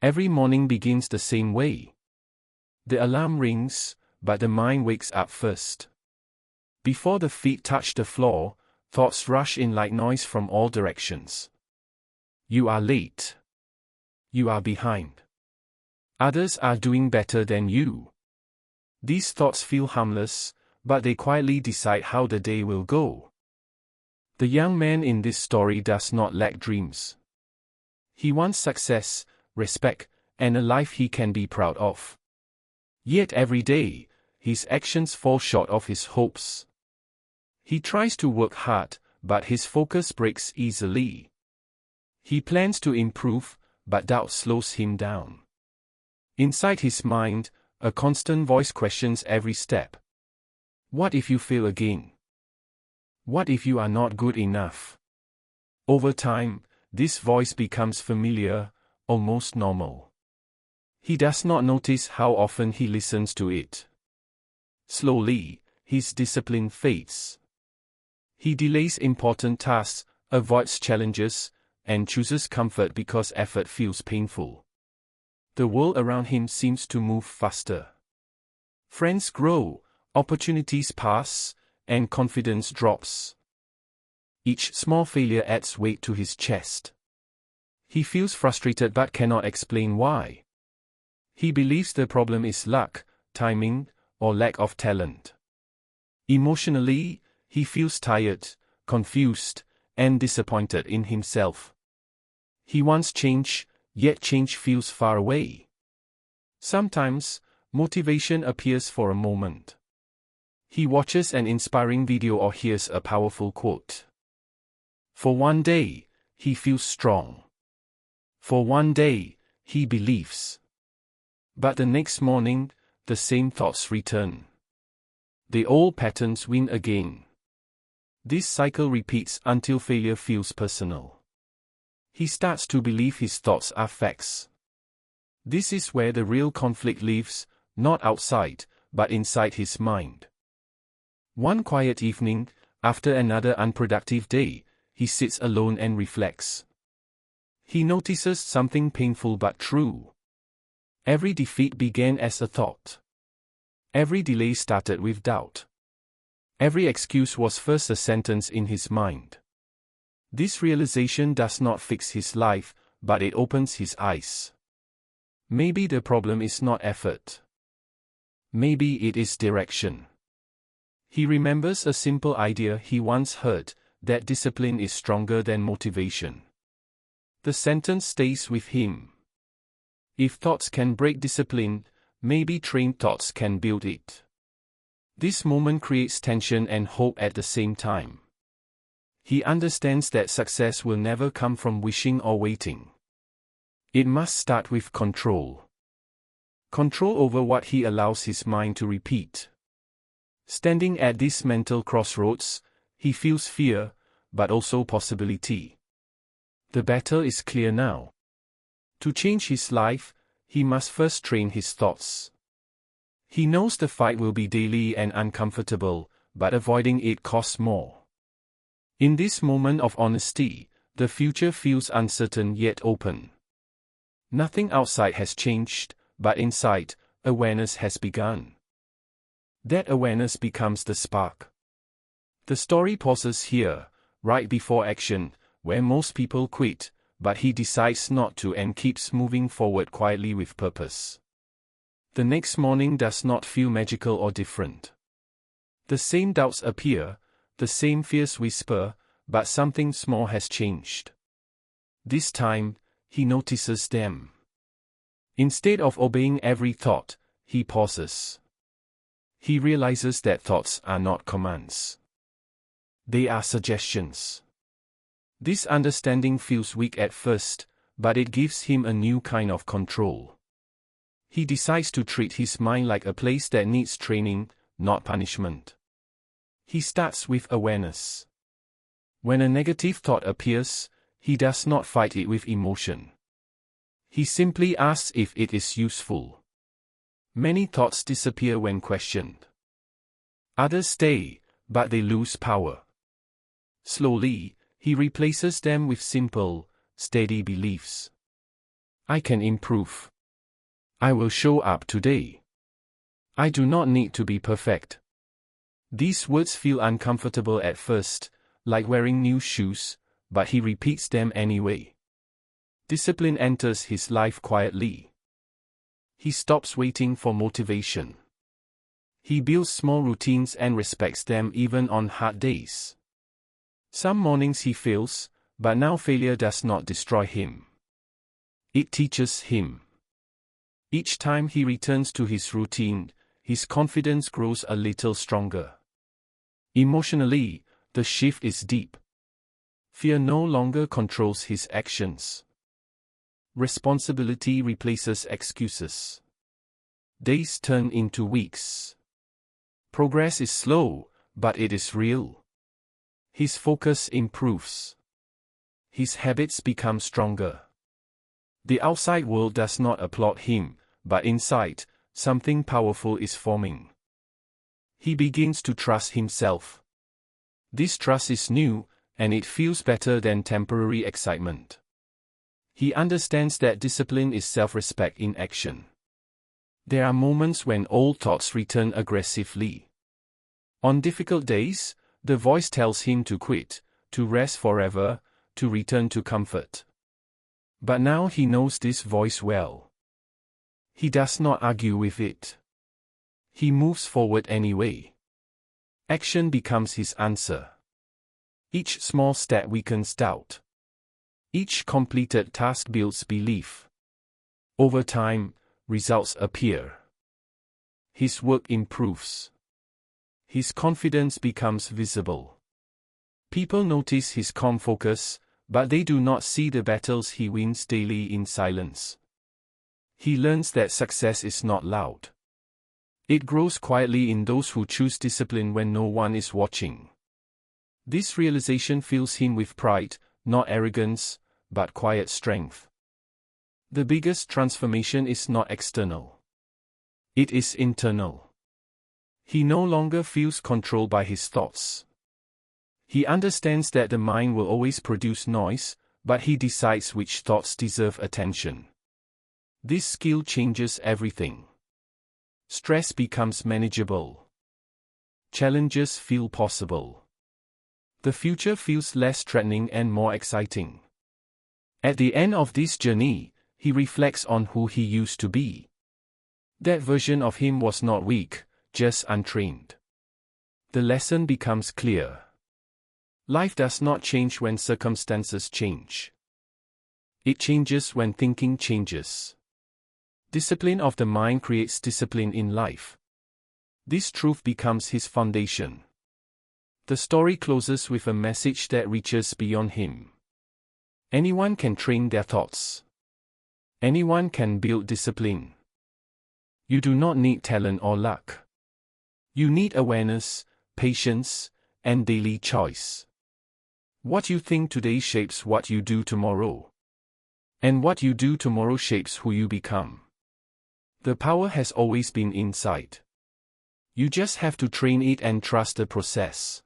Every morning begins the same way. The alarm rings, but the mind wakes up first. Before the feet touch the floor, thoughts rush in like noise from all directions. You are late. You are behind. Others are doing better than you. These thoughts feel harmless, but they quietly decide how the day will go. The young man in this story does not lack dreams. He wants success, respect, and a life he can be proud of. Yet every day, his actions fall short of his hopes. He tries to work hard, but his focus breaks easily. He plans to improve, but doubt slows him down. Inside his mind, a constant voice questions every step. What if you fail again? What if you are not good enough? Over time, this voice becomes familiar, almost normal. He does not notice how often he listens to it. Slowly, his discipline fades. He delays important tasks, avoids challenges, and chooses comfort because effort feels painful. The world around him seems to move faster. Friends grow, opportunities pass, and confidence drops. Each small failure adds weight to his chest. He feels frustrated but cannot explain why. He believes the problem is luck, timing, or lack of talent. Emotionally, he feels tired, confused, and disappointed in himself. He wants change, yet change feels far away. Sometimes, motivation appears for a moment. He watches an inspiring video or hears a powerful quote. For one day, he feels strong. For one day, he believes. But the next morning, the same thoughts return. The old patterns win again. This cycle repeats until failure feels personal. He starts to believe his thoughts are facts. This is where the real conflict lives, not outside, but inside his mind. One quiet evening, after another unproductive day, he sits alone and reflects. He notices something painful but true. Every defeat began as a thought. Every delay started with doubt. Every excuse was first a sentence in his mind. This realization does not fix his life, but it opens his eyes. Maybe the problem is not effort. Maybe it is direction. He remembers a simple idea he once heard, that discipline is stronger than motivation. The sentence stays with him. If thoughts can break discipline, maybe trained thoughts can build it. This moment creates tension and hope at the same time. He understands that success will never come from wishing or waiting. It must start with control. Control over what he allows his mind to repeat. Standing at this mental crossroads, he feels fear, but also possibility. The battle is clear now. To change his life, he must first train his thoughts. He knows the fight will be daily and uncomfortable, but avoiding it costs more. In this moment of honesty, the future feels uncertain yet open. Nothing outside has changed, but inside, awareness has begun. That awareness becomes the spark. The story pauses here, right before action, where most people quit, but he decides not to and keeps moving forward quietly with purpose. The next morning does not feel magical or different. The same doubts appear, the same fears whisper, but something small has changed. This time, he notices them. Instead of obeying every thought, he pauses. He realizes that thoughts are not commands. They are suggestions. This understanding feels weak at first, but it gives him a new kind of control. He decides to treat his mind like a place that needs training, not punishment. He starts with awareness. When a negative thought appears, he does not fight it with emotion. He simply asks if it is useful. Many thoughts disappear when questioned. Others stay, but they lose power. Slowly, he replaces them with simple, steady beliefs. I can improve. I will show up today. I do not need to be perfect. These words feel uncomfortable at first, like wearing new shoes, but he repeats them anyway. Discipline enters his life quietly. He stops waiting for motivation. He builds small routines and respects them even on hard days. Some mornings he fails, but now failure does not destroy him. It teaches him. Each time he returns to his routine, his confidence grows a little stronger. Emotionally, the shift is deep. Fear no longer controls his actions. Responsibility replaces excuses. Days turn into weeks. Progress is slow, but it is real. His focus improves. His habits become stronger. The outside world does not applaud him, but inside, something powerful is forming. He begins to trust himself. This trust is new, and it feels better than temporary excitement. He understands that discipline is self-respect in action. There are moments when old thoughts return aggressively. On difficult days, the voice tells him to quit, to rest forever, to return to comfort. But now he knows this voice well. He does not argue with it. He moves forward anyway. Action becomes his answer. Each small step weakens doubt. Each completed task builds belief. Over time, results appear. His work improves. His confidence becomes visible. People notice his calm focus, but they do not see the battles he wins daily in silence. He learns that success is not loud. It grows quietly in those who choose discipline when no one is watching. This realization fills him with pride, not arrogance, but quiet strength. The biggest transformation is not external. It is internal. He no longer feels controlled by his thoughts. He understands that the mind will always produce noise, but he decides which thoughts deserve attention. This skill changes everything. Stress becomes manageable. Challenges feel possible. The future feels less threatening and more exciting. At the end of this journey, he reflects on who he used to be. That version of him was not weak, just untrained. The lesson becomes clear. Life does not change when circumstances change. It changes when thinking changes. Discipline of the mind creates discipline in life. This truth becomes his foundation. The story closes with a message that reaches beyond him. Anyone can train their thoughts. Anyone can build discipline. You do not need talent or luck. You need awareness, patience, and daily choice. What you think today shapes what you do tomorrow. And what you do tomorrow shapes who you become. The power has always been inside. You just have to train it and trust the process.